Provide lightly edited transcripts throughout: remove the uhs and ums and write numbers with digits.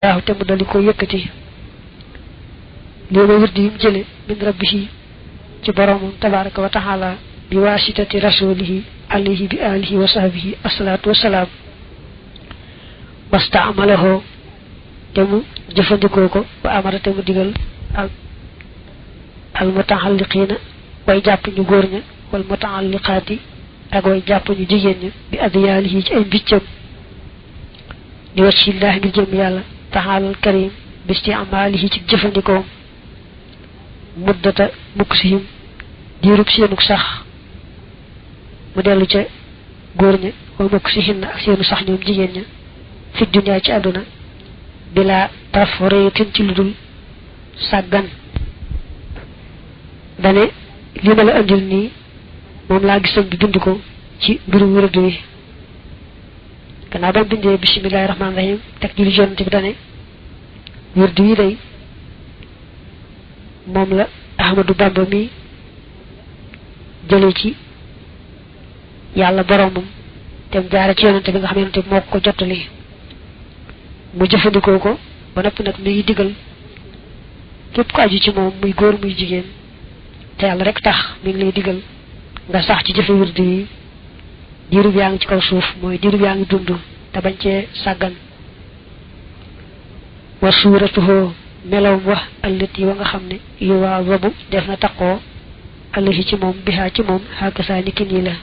waaw te mu dali ko yëkkati loolu wirdi yim jële min rabbihi ci boromam tabaraka wa taala bi wasitati rasulihi alayhi bi alihi wa sahbihi assalatu wassalaam basta'amalahu te mu jëfandikoo ko ba amara te mu digal al muta'alliqina way jàpp ñu góor ña wal muta'alliqaati ak way jàpp ñu jigéen ña bi adyaalihi ci ay mbiccam di waccillahi ngir jëm yàlla taxaalal karim bisti amaalihi ci jëfandikoom muddata muksihim diirub seenuk sax mu dellu ca góor ña wa muksihin ak seenu sax ñoom jigéen ña fi dunya ci àdduna bila tafriitin ci ludul sàggan dane li ma la andil nii moom laa gisoon bi bind ko ci mbirum wërëdu wi gannaaw ba bindee bismillahi rahmaani rahim teg julli yonent bi dane wërdu wi day moom la Ahmadu Bamba mi jële ci yàlla boromam te mu jaare ci yonent bi nga xam yonent bi moo ko jottali mu jëfandikoo ko ba noppi nag mi ngi digal képp ko aju ci moom muy góor muy jigéen te yàlla rek tax mi ngi lay digal nga sax ci jëfe wirdu yi diirub yaa ngi ci kaw suuf mooy diirub yaa ngi dund te bañ cee sàggan wa suuratuhu melawum wax allati wa nga xam ne yuwaa wabu def na taqoo allahi ci moom bihaa ci moom xaakasaa ni ki nii la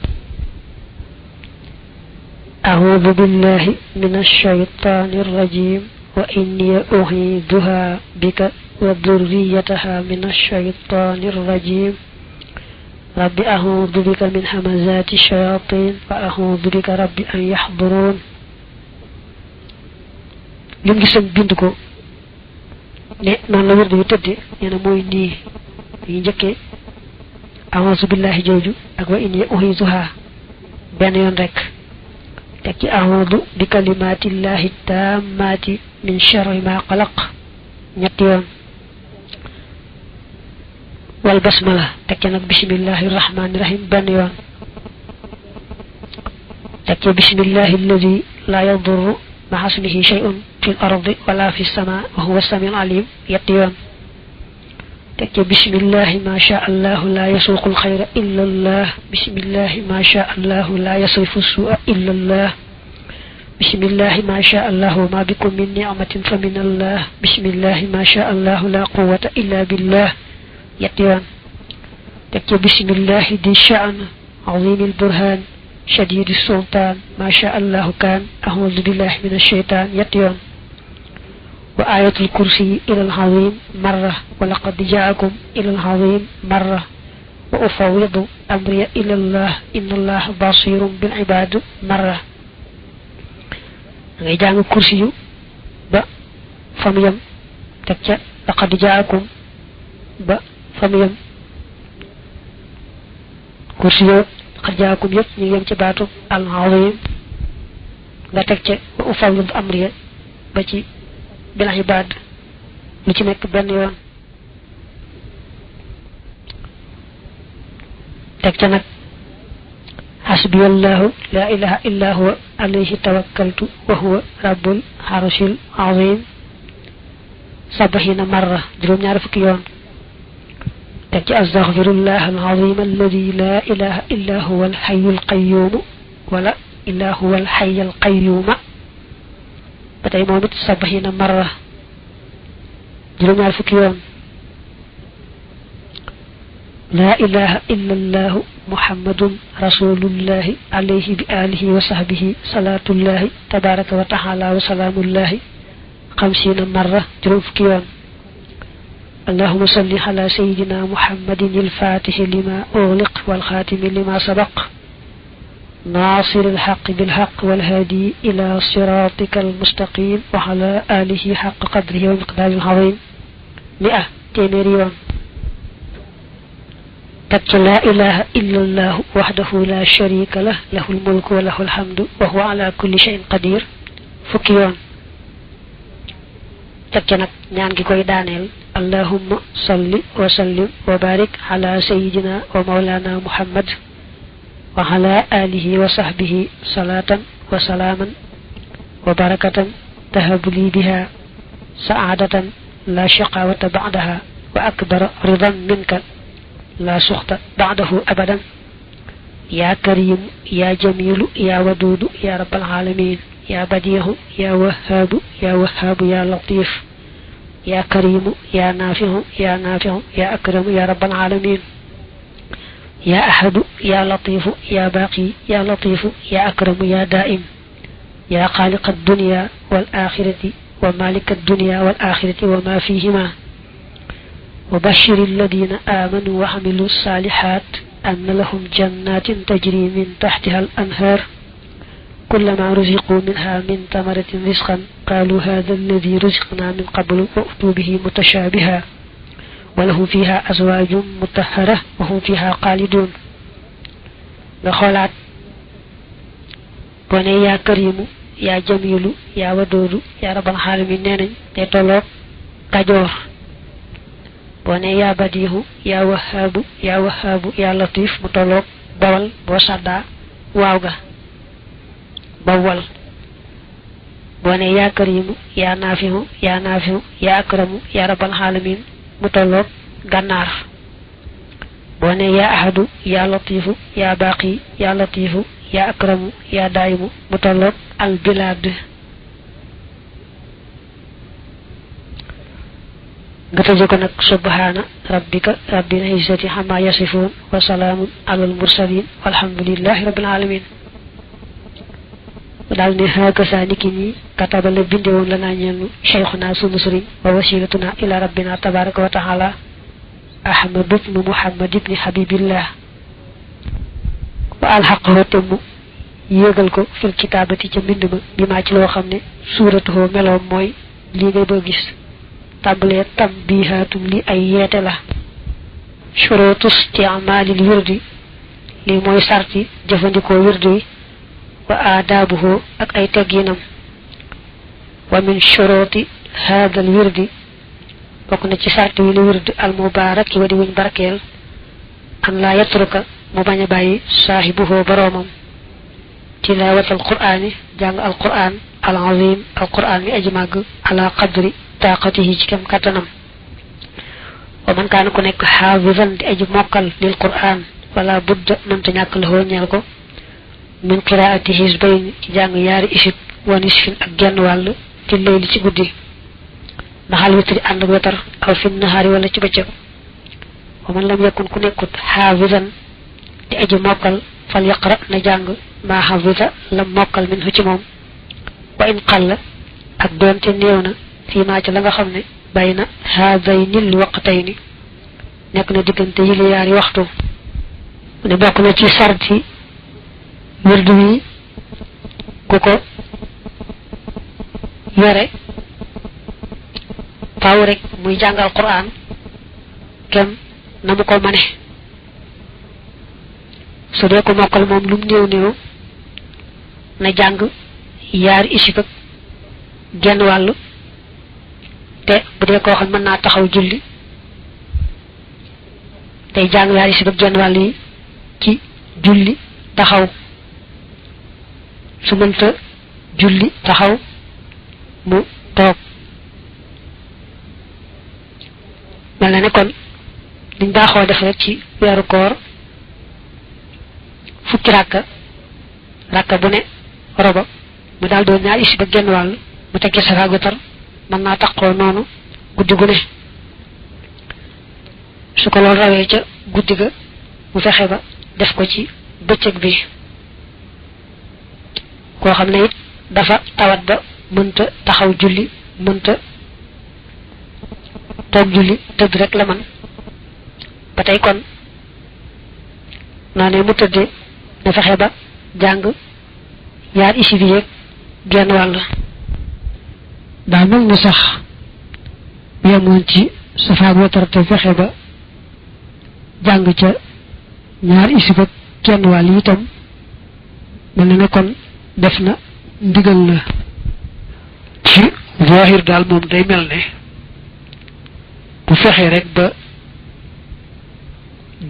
a'uudu billahi min ash-shaytaani r-rajiim wa inni u'iiduhaa bika wa dhurriyyatahaa min ash-shaytaani r-rajiim rabbi a'uudu bika min hamazaati shayaatiin wa a'uudu bika rabbi an yahduruun lim gi sëñ bind ko ne noonu la wirdu yu tëdde nee na mooy nii yi njëkkee a'uudu billahi jooju ak wa inni u'iiduhaa benn yoon rek teg ci a'uudu bi kalimaatillahi taammaati min sharri maa xalaq ñetti yoon wal basmala teg ci nag bismillahi rahmaani rahim benn yoon teg ci bismillahi alladi laa yadurru ma'a ismihi shay'un fil ardi wala fis samaa wa huwa samiul alim yetti yoon teg ci bismillahi ma sha allahu la yasuuqul xayra illa allah bismillahi ma sha allahu la yasrifu suu'a illa allah bismillahi ma sha allahu ma bikum min ni'matin fa min allah bismillahi ma sha allahu la quwwata illa billah yetti yoon teg ci bismillahi di sha'n azimil burhan shadidi sultaan ma sha allahu kaan a'uudu billahi min ash-shaytaan yetti yoon wa ayatul kursi ila al-azim marra wa laqad ja'akum ila al-azim marra wa ufawwidu amriya ila allah inna allaha basirun bil ibad marra ngay jàng kursi yu ba fam yam teg ca laqad ja'akum ba fam yam kursi yoo laqad ja'akum yëpp ñu ngi yem ci baatu al-azim nga teg ca wa ufawwidu amriya ba ci bil ibaad lu ci nekk benn yoon teg ca nag hasbiyallahu la ilaha illa huwa alayhi tawakkaltu wa huwa rabbul arshil azim sabahina marra juróom-ñaar fukki yoon teg ci astaghfirullah al-azim alladi la ilaha illa huwa al-hayyul qayyum wala illa huwa al-hayyul qayyum ba tey moom it sabahina marra juróom-ñaar fukki yoon laa ilaha illa allahu muhammadun rasulullahi alayhi bi alihi wa sahbihi salatullahi tabaraka wa taala wa salaamullahi xamsiina marra juróom fukki yoon allahuma salli ala sayidina muhammadin ilfatixi lima ugliq walxaatimi lima sabaq ناصر الحق بالحق والهادي إلى صراطك المستقيم وعلى آله حق قدره ومقداره العظيم 100 téeméeri yoon teg ci لا إله إلا الله وحده لا شريك له له الملك وله الحمد وهو على كل شيء قدير fukki yoon teg ci nag ñaan gi koy daaneel allahumma salli wa sallim wa barik ala sayyidina wa mawlana muhammad wa ala alihi wa sahbihi salatan wa salaman wa barakatan tahabu li biha saadatan la shaqawata ba'daha wa akbar ridan minka la sukhta ba'dahu abadan ya karim ya jamilu ya wadudu ya rabbal alamin ya badihu ya wahhabu ya latif ya karimu ya nafi'u ya akramu ya rabbal alamin ya ahadu ya latifu ya baqi ya latifu ya akramu ya daim ya khaliq ad-dunya wal akhirati wa malik ad-dunya wal akhirati wa ma fihima wa bashiril ladina amanu wa amilus salihat أن لهم جنات تجري من تحتها الأنهار كلما رزقوا منها من ثمرة رزقا قالوا هذا الذي رزقنا من قبل وأتوا به متشابها ولهم فيها أزواج مطهرة وهم فيها خالدون نخولات بني يا كريم يا جميل يا ودود يا رب العالمين نينن تي تولوك كاجور bone ya badihu ya wahhabu ya latif mu tolok bawal bo sadda waawga bawal bone ya karimu ya nafi'u ya akramu ya rabbal alamin mu tolok gannar bone ya ahadu ya latifu ya baqi ya latifu ya akramu ya daimu mu tolok al bilad gataje nak subhana rabbika rabbil izzati amma yasifun wa salamun alal mursalin walhamdulillahi rabbil alamin dal ne haka saniki ni kataba la binde won la nañu shaykhuna sunu sëriñ wa wasilatuna ila rabbina tabaaraka wa ta'ala ahmad ibn muhammad ibn habibillah wa alhaqahu tamu yegal ko fil kitabati ci binduma bima ci lo xamne suratuhu melo moy li ngay bo gis tàmbalee tambihatum li ay yeete la shurutu isti'malil wirdi li mooy sarti jëfandikoo wirdi wa aadabuhu ak ay tegginam wa min shuruti hadha al wirdi bokk na ci sarti wi li wirdi al mubarak wa di wuñ barkeel an la yatruka mu bañ a bàyyi saahibuhu boroomam tilawatal qur'ani jàng al qur'an al azim al qur'an mi aji màgg ala qadri taqatihi ci kam katanam wa man kana ku nek hafizan di aji mokal lil qur'an wala budda man ta ñak la ho ñal ko min qira'atihi hizbayn ci jang yaari isib wa nisfin ak genn wal ci leyli ci guddi na hal witri and ak wetar aw fi nahari wala ci becc wa man lam yakun ku nekut hafizan di aji mokal fal yaqra na jang ma hafiza lam mokal min hu ci mom wa in qalla ak donte neewna fi ma ci la nga xamne bayna hadaynil waqtayni nek na digënté yi la yaari waxtu ne bokk na ci sarti wirdu wi kuko yore taw rek muy jangal qur'an kem namu ko mané su de ko mokal mom lum neew neew na jang yaari isib ak genn walu te bu dee koo xam mën naa taxaw julli tey jàng yaari si bëgg genn wàll yi ci julli taxaw su mënta julli taxaw mu toog mel na ne kon liñ baaxoo def rek ci weeru koor fukki rakka bu ne roba mu daal doon ñaari si bëgg genn wàll mu tekki safa gu tar man na taxo nonu guddi gu ne su ko lol rawé ca guddi ga mu fexé ba def ko ci beccëk bi ko xamné it dafa tawat ba mënta taxaw julli mënta tok julli teud rek la man batay kon nané mu teudé da fexé ba jang yaar isi bi yek genn wal da mel ni sax yemoon ci safaag watar te fexe ba jàng ca ñaar isib ak kenn wàll itam mel na ne kon def na ndigal la ci zahir daal moom day mel ne bu fexe rek ba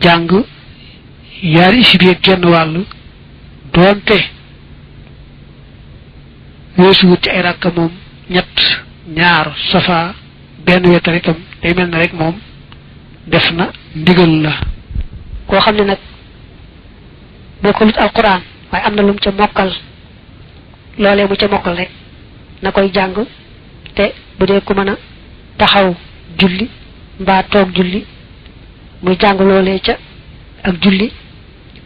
jàng yaari isib ak kenn wàll doonte weesu wut ci ay rakka moom ñett ñaar safa benn wetar itam day mel ne rek moom def na ndigal la. koo xam ne nag bokkulut alquran waaye am na lum ca mokkal loolee mu ca mokkal rek na koy jàng te bu dee ku mën a taxaw julli mbaa toog julli muy jàng loolee ca ak julli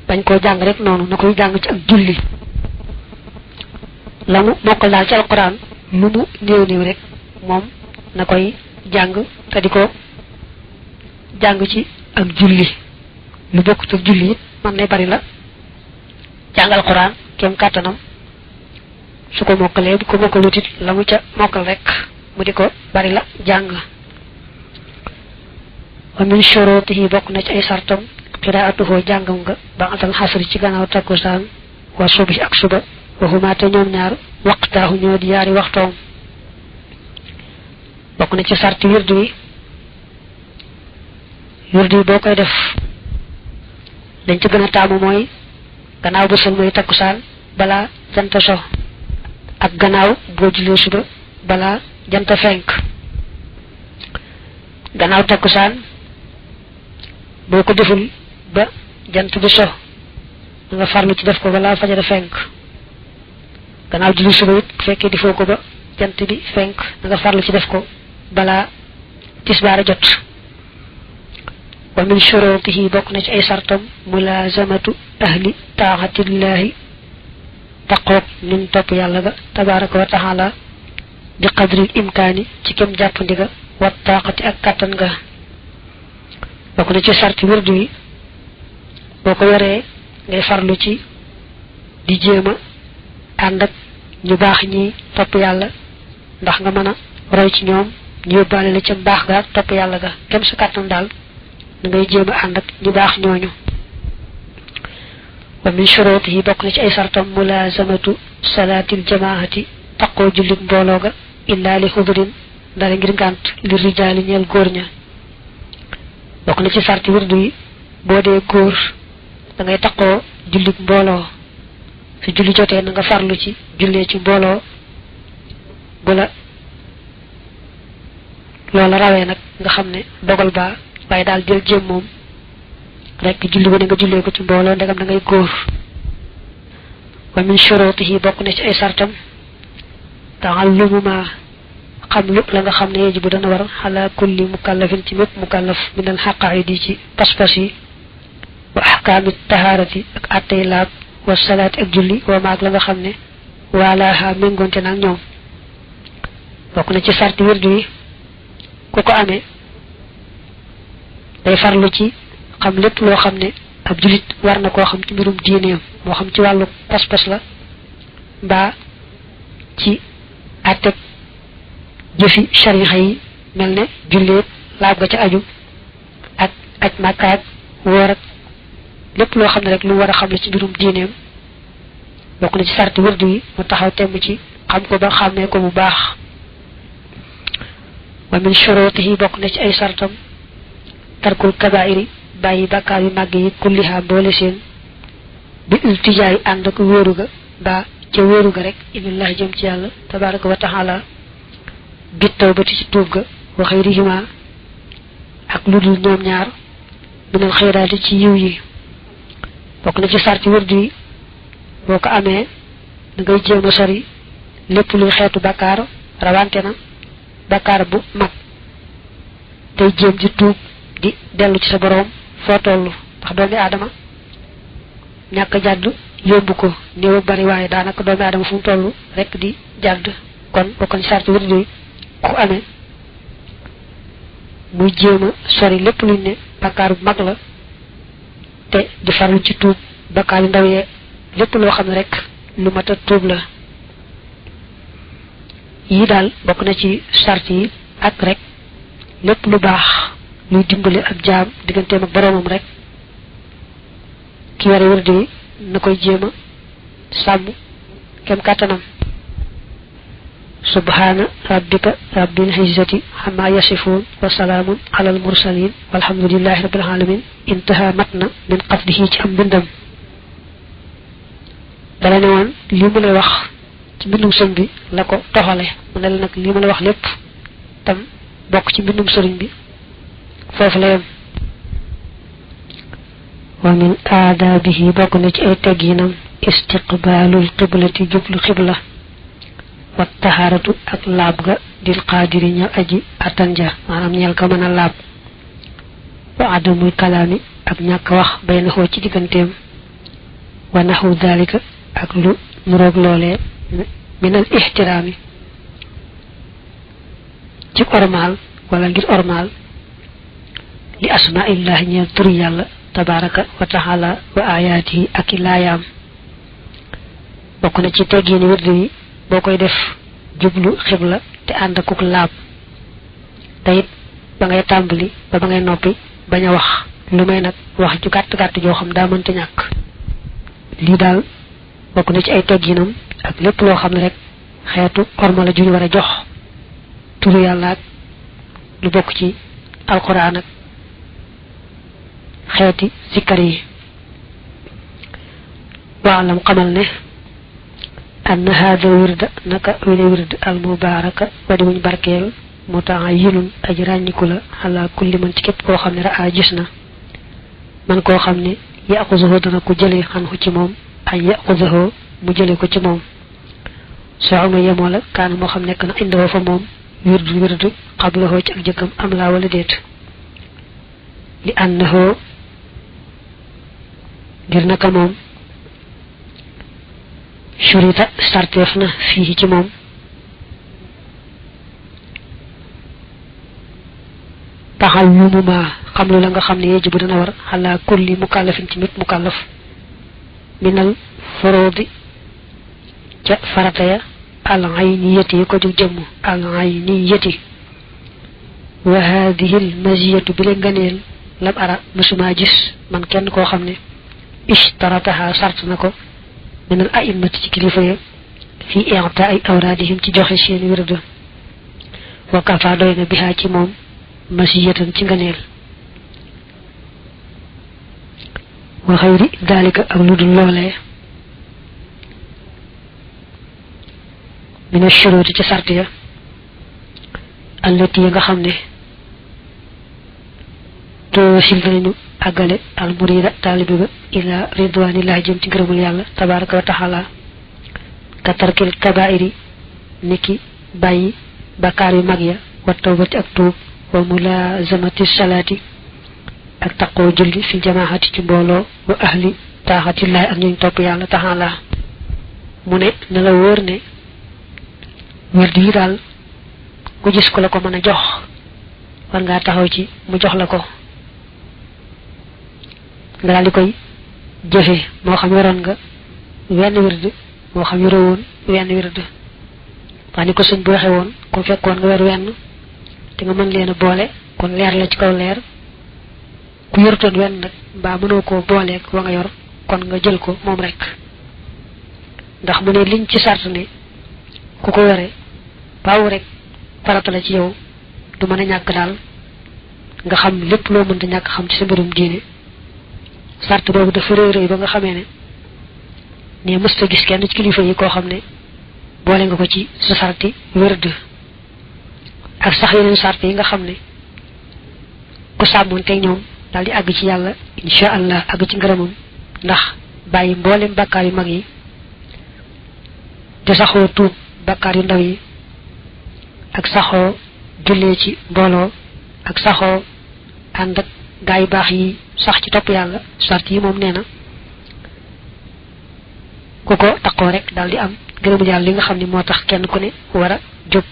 bañ koo jàng rek noonu na koy jàng ci ak julli la mu mokkal daal ci alquran lu mu néew néew rek moom na koy jàng te di ko jàng ci ak julli lu bokkut ak julli it man nay bari la jàng alquran kem kàttanam su ko mokkalee bu ko mokkalut it la mu ca mokkal rek mu di ko bari la jàng. wa min shurutihi bokk na ci ay sartam qiraatuhu jàngam nga ba'dal xasri ci gannaaw takkusaan wa subhi ak suba waxuma te ñoom ñaar waqtaahu ñoo di yaari waxtoom. bokk na ci sarti wirdu yi boo koy def dañ ci gën a taamu mooy gannaaw bu sël mooy takkusaan balaa jant so ak gannaaw boo jullee suba balaa jant fenk. gannaaw takkusaan boo ko deful ba jant bi so nga farlu ci def ko balaa fajar fenk. gannaaw julli suba it bu fekkee defoo ko ba jant bi fenk nga farlu ci def ko balaa tisbaar jot. wa min shurutihi bokk na ci ay sartam mulazamatu ahli taa'atillahi taqoog nin topp yàlla ga tabaraka wa taala bi qadril imkaani ci kem jàppandi ga wa taaqati ak kàttan ga. bokk na ci sarti wirdu yi boo ko yoree ngay farlu ci di jéema ànd ak ñu baax ñi topp yàlla ndax nga mën a roy ci ñoom ñu yóbbaale la ca baax ga topp yàlla ga kem sa kàttan daal da ngay jéem a ànd ak ñu baax ñooñu. wa min shurutihi bokk na ci ay sartam mulazamatu salaatil jamaahati taqoo jullit mbooloo ga illa li xudrin dara ngir ngànt li rijaali ñeel góor ña. bokk na ci sarti wirdu yi boo dee góor da ngay taqoo jullit mbooloo su julli jotee na nga farlu ci jullee ci mbooloo bu la loola rawee nag nga xam ne dogal baa waaye daal jël jéem moom rek julli ba ne nga jullee ko ci mbooloo ndegam da ngay góor. wa min shurutihi bokk na ci ay sartam ta'allumu ma xam lu la nga xam ne yajibu dana war ala kulli mukallafin ci mépp mukallaf min al haqaidi ci pas-pas yi wa ahkaami taharati ak attey laab wa salaati ak julli wa maag la nga xam ne waalaaha méngoonte nag ñoom. bokk na ci sarti wirdu yi ku ko amee day farlu ci xam lépp loo xam ne ab julit war na koo xam ci mbirum diineem moo xam ci wàllu pas-pas la mbaa ci àtteb jëfi shariha yi mel ne julleet laab ga ca aju ak aj màkkaat woor ak lépp loo xam ne rek lu war a xam la ci mbirum diineem. bokk na ci sarti wirdu yi mu taxaw temm ci xam ko ba xàmmee ko bu baax. wa min shurutihi bokk na ci ay sartam tarkul kabairi bàyyi bàkkaar yu màgg yi kulliha mboole seen bi iltijaay ànd ak wóoru ga mbaa ca wóoru ga rek ilallahi jëm ci yàlla tabaraka wa taala bit tawbati ci tuub ga wa xayrihima ak lu dul ñoom ñaar minal xayraati ci yiw yi. bokk na ci sarti wirdu yi boo ko amee da ngay jéem a sori lépp luy xeetu bàkkaar rawante na bàkkaar bu mag tey jéem di tuub di dellu ci sa boroom foo tollu ndax doomi aadama ñàkk jàdd yóbbu ko néew ak bari waaye daanaka doomi aadama fu mu toll rek di jàdd. kon bokk na ci sarti wirdu yi ku amee muy jéem a sori lépp luñ ne bàkkaar bu mag la te di farlu ci tuub bàkkaar yu ndaw yee lépp loo xam ne rek lu mat a tuub la. yii daal bokk na ci sart yi ak rek lépp lu baax luy dimbali ab jaam digganteem ak boroomam rek ki yore wirdu yi na koy jéem a sàmm kem kàttanam. subhana rabbika rabbil izzati amma yasifun wa salaamun alal mursalin walhamdulillahi rabbil alamin intaha matna min qasdihi ci am mbindam. dala ne woon li mu lay wax ci mbindum sëñ bi la ko toxale mu ne la nag li ma la wax lépp tam bokk ci mbindum sëriñ bi foofu la yem wa min aadaabihi bokk na ci ay tegginam istiqbaalul qiblati jublu xibla wa taharatu ak laab ga dil qaadiri ñal aji attan ja maanaam ñel ka mën a laab wa adamul kalaami ak ñàkk wax bayna xoo ci digganteem wa naxu dalika ak lu nuroog loolee minal ixtiraami ci ormaal wala ngir ormaal li asmaillahi ñeel turi yàlla tabaraka wa taala wa ayaatihi ak i laayaam bokk na ci teggiini wirdu yi boo koy def jublu xibla te ànd akuk laab te it ba ngay tàmbali ba ngay noppi bañ a wax lu may nag wax ju gàtt gàtt joo xam daa mënta ñàkk lii daal bokk na ci ay tegginam ak lépp loo xam ne rek xeetu orma la juñu war a jox turu yàlla ak lu bokk ci alquran ak xeeti sikkar yi waalam xamal ne anna hada wirda naka wile wird al mubaraka wadi wuñ barkeel mutaayinun aji ràññiku la ala kulli man ci képp koo xam ne raa gis na man koo xam ne yaqusuhu dana ko jële xanhu ci moom ay yaqusuhu mu jële ko ci moom soo ma yemoo la kaan moo xam nekk na indoo fa moom wirdu xablahoo ci ak jëkkam am laa wala déet li annahoo ngir naka moom shurita sarteef na fii ci moom taxal yumu ma xam lu la nga xam ne yeji bu dana war xalaa kulli mukallafin ci mit mukallaf minal foroodi ca farata ya al ayniyati ko jug jëmm al ayniyati wa hadihi al maziyatu bi le nganeel lam ara musuma gis man kenn koo xam ne ishtarataha sart na ko minal a'immati ci kilifa ya fi i'ta'i awradihim ci joxe seen wirdu wa kafa doy na biha ci moom masiyatan ci nganeel wa xayri dalika ak lu dul loolee min ash-shuruti ci sart ya allati nga xam ne toosil danañu àggale al murida taalibi ba ila ridwanillahi jëm ci ngërëmul yàlla tabaraka wa taala ka tarkil kabairi niki bàyyi bakkaar yu mag ya wa tawbati ak tuub wa mulazamati salaati ak taqoo julli fi jamaahati ci mbooloo wa ahli taaxatillahi ak ñuñ topp yàlla taala mu ne na la wóor ne wirdu yi daal ku gis ko la ko mën a jox war ngaa taxaw ci mu jox la ko nga daal di koy jëfe moo xam yoroon nga wenn wirdu moo xam yoroo woon wenn wirdu wax ni ko sëñ bu waxee woon ku fekkoon nga wer wenn te nga mën leen a boole kon leer la ci kaw leer ku yorutoon wenn nag mbaa mënoo koo booleeg wa nga yor kon nga jël ko moom rek ndax mu ne liñ ci sart ne ku ko were baaw rek farata la ci yow du mën a ñàkk daal nga xam lépp loo mënta ñàkk xam ci sa mbirum diine sart boobu dafa rëy rëy ba nga xamee ne mësta gis kenn ci kilifa yi koo xam ne boole nga ko ci sa sarti wërd ak sax yeneen sart yi nga xam ne ku sàmmoon tey ñoom daal di àgg ci yàlla insha allah àgg ci ngërëmam ndax bàyyi mboolem bàkkaar yu mag yi te saxoo tuub bàkkaar yu ndaw yi ak saxoo jullee ci mbooloo ak saxoo ànd ak gaa yu baax yi sax ci topp yàlla sart yi moom nee na ku ko taqoo rek daal di am gërëmu yàlla li nga xam ne moo tax kenn ku ne war a jóg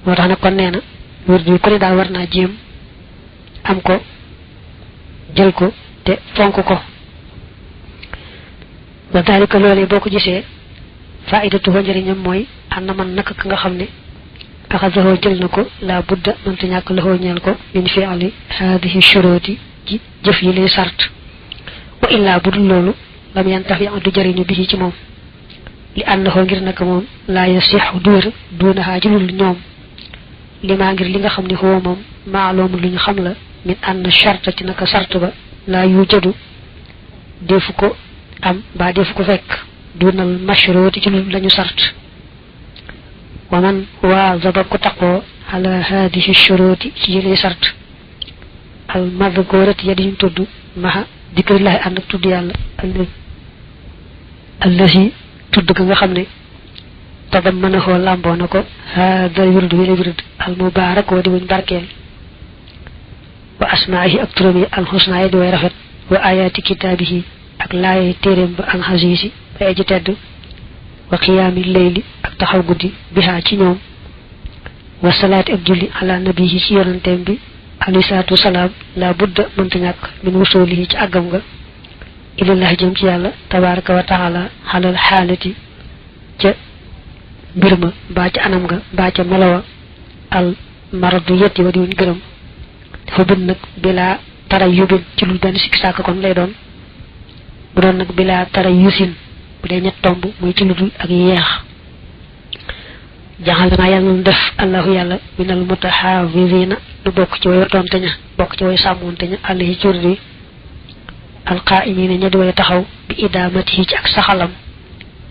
moo tax nag kon nee na wirdu yi ku ne daal war naa jéem am ko jël ko te fonk ko wa dalika loolee boo ko gisee faidatu ho njëriñam mooy ànd na man naka ka nga xam ne axasahoo jël na ko la budda mënta ñàkk la ñeel ko min fi'li haadihi shuruti ci jëf yi lay sart wa illaa budul loolu lam yantafi du jëriñu bi ci moom li àndaxoo ngir naka moom laa yasixu du wér duunahaa julul ñoom li maa ngir li nga xam ne xoo moom maaloomu lu ñu xam la min ànd sharta ci naka sart ba laa yu jëdu defu ko am mbaa defu ko fekk dunal mashruti ci lañu sart wa man wazaba ku taqoo ala hadihi shuruti ci yële sart al madhkurati yadiñ tudd maha dikrillahi ànd ak tudd yàlla allazi tudd ga nga xam ne tadammanahu lamboo na ko hada wird wi wird al mubarak wa di wuñ barkeel wa asmaahi ak turam yi al husna yi di way rafet wa ayati kitaabihi ak laaye téeréem ba al xasiisi ba aji tedd wa qiyaami leyli ak taxaw guddi bihaa ci ñoom wa salaati ak julli ala nabihi ci yonanteem bi alayhi salaatu wasalaam la budda mënta ñàkk min wusulihi ci àggam nga ilallahi jëm ci yàlla tabaraka wa taala xalal xaalati ca mbir ma mbaa ca anam nga mbaa ca melowa al maradu yetti wa di wuñ gërëm dafa bind nag bilaa taray yubin ci lu benn sikki sàkk kon lay doon bu doon nag bilaa taray yusin bu dee ñett tomb muy ci lu dul ak yeex jaxal naa yàlla nu def allahu yàlla minal mutaxaafisina du bokk ci way watoonte ña bokk ci way sàmmoonte ña àllahi curdi alqaa'imina ña di way taxaw bi idaamatihi ci ak saxalam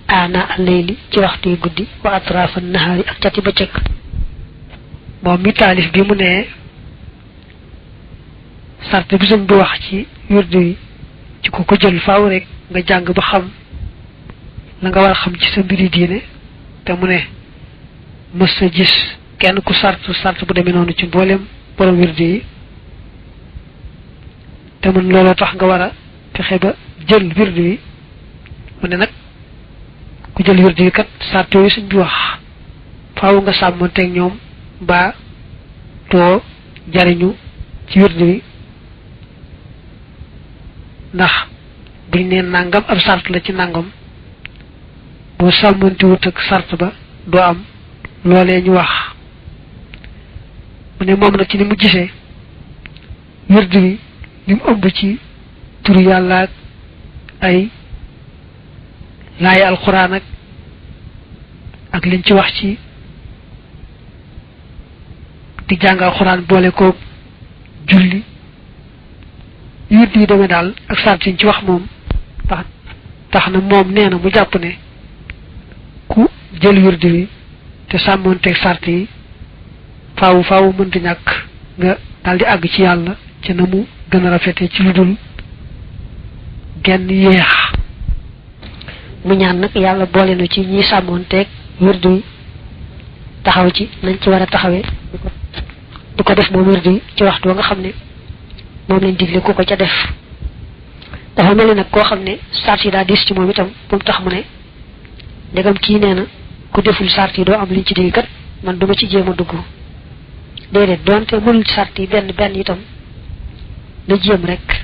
ana al-layli ci waxtu yu guddi wa atrafa nahaari ak cati bëccëg moom mi taalif bi mu ne sart bi sëñ bi wax ci wirdu yi ci ku ko jël faaw rek nga jàng ba xam la nga war a xam ci sa mbiri diine te mu ne mës sa gis kenn ku sart bu demee noonu ci mboolem borom wirdu yi te mun looloo tax nga war a fexe ba jël wirdu yi mu ne nag ku jël wirdu yi kat sart yooyu sëñ bi wax faaw nga sàmmanteeg ñoom ba doo jariñu ci wirdu yi ndax buñ ne nangam ab sart la ci nangam boo sàmmanti wut ak sart ba doo am loolee ñu wax mu ne moom nag ci ni mu gisee wirdu yi li mu ëmb ci turu yàlla ak ay laay alxuraan ak liñ ci wax ci di jàng alxuraan boole ko julli wirdu yi demee daal ak sart yi ci wax moom tax na moom nee na mu jàpp ne ku jël wirdu yi te sàmmoonteeg sart yi faaw mënta ñàkk nga daal di àgg ci yàlla ci na mu gën a rafete ci lu dul genn yeex mu ñaan nag yàlla boole na ci ñi sàmmoonteeg wirdu yi taxaw ci nañ ci war a taxawee du ko def moom wirdu yi ci waxtu wa nga xam ne moom lañ digle ku ko ca def dafa mel ni nag koo xam ne sart yi daa diis ci moom itam bu mu tax mu ne ndegam kii nee na ku deful sart yi doo am liñ ci digg kat man duma ci jéem a dugg déedéet doonte mënul sart yi benn itam na jéem rek